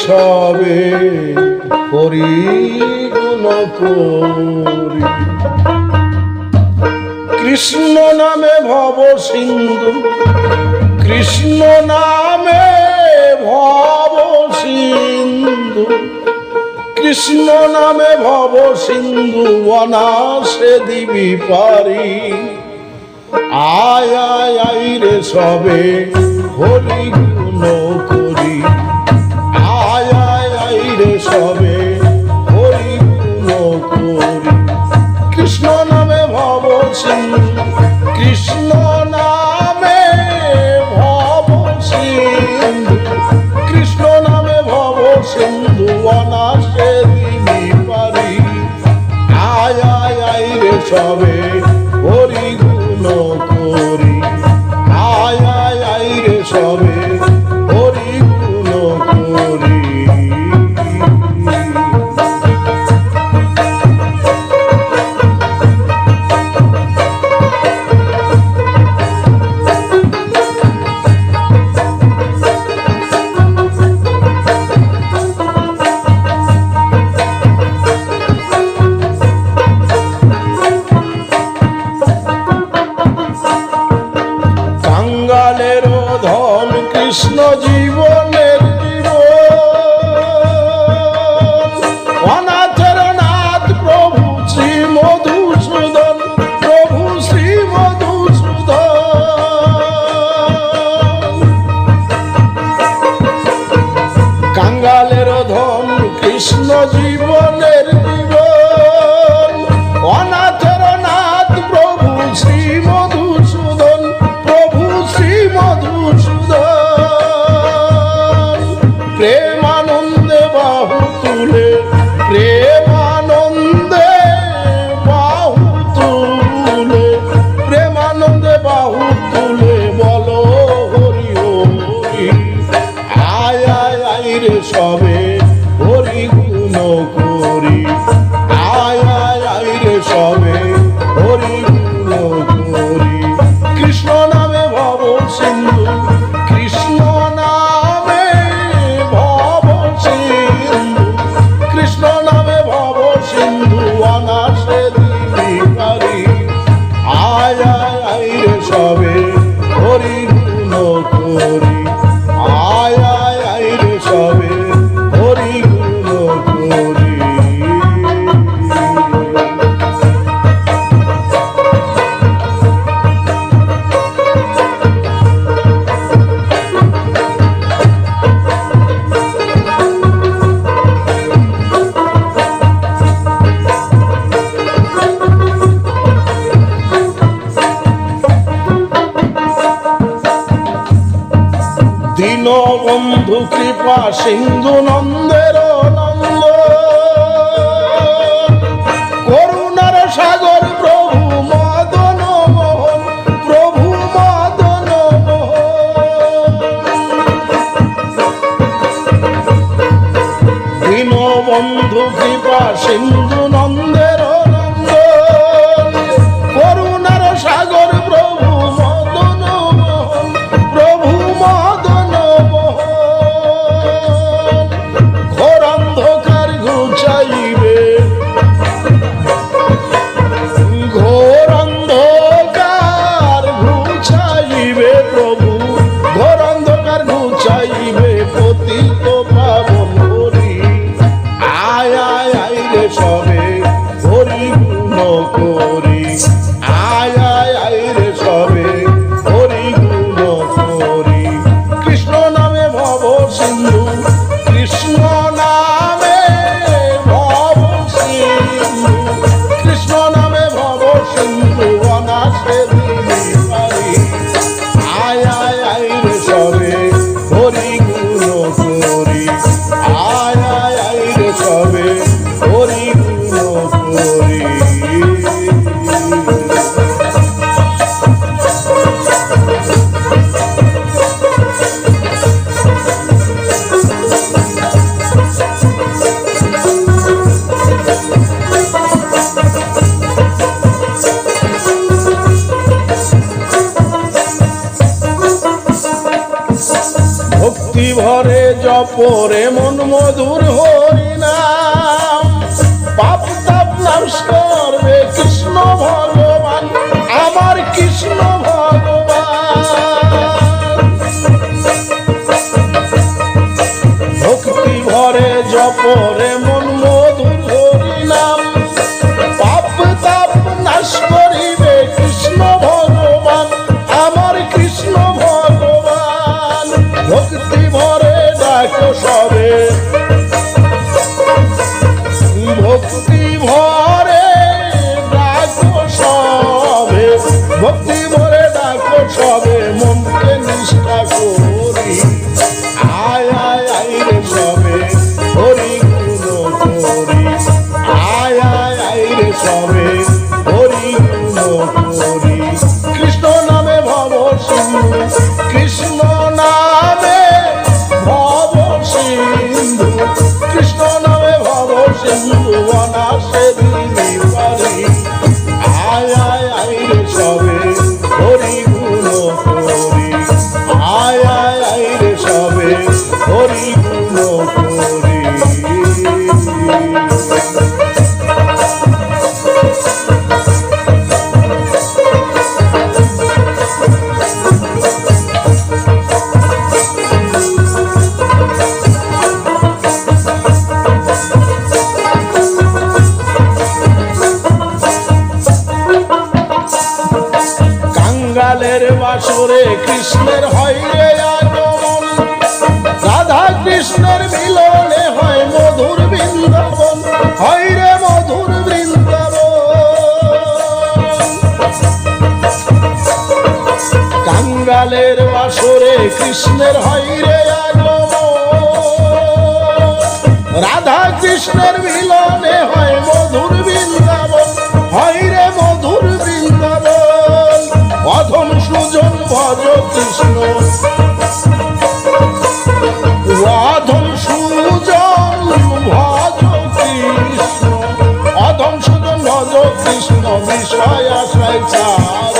সবে করি গুণ করি। কৃষ্ণ নামে ভব সিন্ধু, কৃষ্ণ নামে ভব সিন্ধু, কৃষ্ণ নামে ভব সিন্ধু অনাসে দিবি পারি। আয় আয় আই রে সবে হরি গুণ করি। আয় আয় আই রে সবে হরি গুণ করি। কৃষ্ণ নামে ভব সিন্ধু, কৃষ্ণ নামে ভব সিন্ধু, কৃষ্ণ নামে ভব সিন্ধু অনাসে দিবি পারি। আয় আয় আই রে সবে হরি গুণ করি। আয় আয় আই রে সবে হরি গুণ করি। কাঙ্গালেরও ধন কৃষ্ণ জীবনের জীবন, অনাথের নাথ প্রভু শ্রী মধুসূদন, প্রভু শ্রী মধুসূদন। কাঙ্গালেরও ধন কৃষ্ণ জীবনের জীবন, অনাথের নাথ প্রভু শ্রী মধুসূদন, প্রভু শ্রী মধুসূদন। প্রেমানন্দে বাহু তুলে, প্রেমানন্দে বাহু তুলে, প্রেমানন্দে বাহু তুলে বলো হরি হরি। আয় আয় আই রে সবে হরি গুণ করি। আয় আয় আই রে সবে হরি গুণ করি। কৃষ্ণ নামে ভব সিন্ধু, কৃষ্ণ নামে ভব সিন্ধু, কৃষ্ণ নামে ভব সিন্ধু অনাসে দিবি পারি। আয় আয় আই রে সবে হরি গুণ করি। আয় আয় আই রে সবে হরি গুণ করি। দীনবন্ধু কৃপা সিন্ধু নন্দের নন্দ, করুণার সাগর প্রভু মদন মোহন, প্রভু মদন মোহন। দীনবন্ধু কৃপা সিন্ধু নন্দের নন্দ, করুণার সাগর প্রভু মদন মোহন, প্রভু মদন মোহন। ঘোর অন্ধকার ঘুচাইবে, ঘোর অন্ধকার ঘুচাইবে প্রভু, ঘোর অন্ধকার ঘুচাইবে পতিত পাবন হরি। আয় আয় আই রে সবে জপরে মন মধুর হরিনাম, পাপ তাপ নাশ করবে কৃষ্ণ ভগবান, আমার কৃষ্ণ ভগবান। ভক্তি ভরে জপরে মন মধুর হরিনাম, পাপ তাপ নাশ করিবে কৃষ্ণ ভগবান, আমার কৃষ্ণ ভগবান। ভক্তি ভরে ডাকো সবে, ভক্তি ভরে ডাকো সবে, ভক্তি ভরে ডাকো সবে, মনকে নিষ্ঠা করি। আয় আয় আয় রে সবে হরি গুণ করি, আয় আয় আয় রে সবে হরি গুণ করি। কৃষ্ণ নামে ভব সিন্ধু, কৃষ্ণ নামে ভব সিন্ধু, কৃষ্ণ নামে ভব সিন্ধু অনাসে দিবি পারি। আয় আয় আয় রে সবে হরি গুণ করি, আয় আয় আয় রে সবে হরি গুণ করি। কাঙ্গালের বাসরে কৃষ্ণের হয় রে আগমন, রাধা কৃষ্ণের মিলনে হয় মধুর বৃন্দাবন, হয় রে মধুর বৃন্দাবন। কাঙ্গালের বাসরে কৃষ্ণের হয় রে আগমন, রাধা কৃষ্ণের মিলনে হয় মধুর বৃন্দাবন, হয় রে মধুর বৃন্দাবন। অধম সুজন ভজ কৃষ্ণ, অধম সুজন ভজ কৃষ্ণ, অধম সুজন ভজ কৃষ্ণ, বিষয় আশ্রয় ছাড়।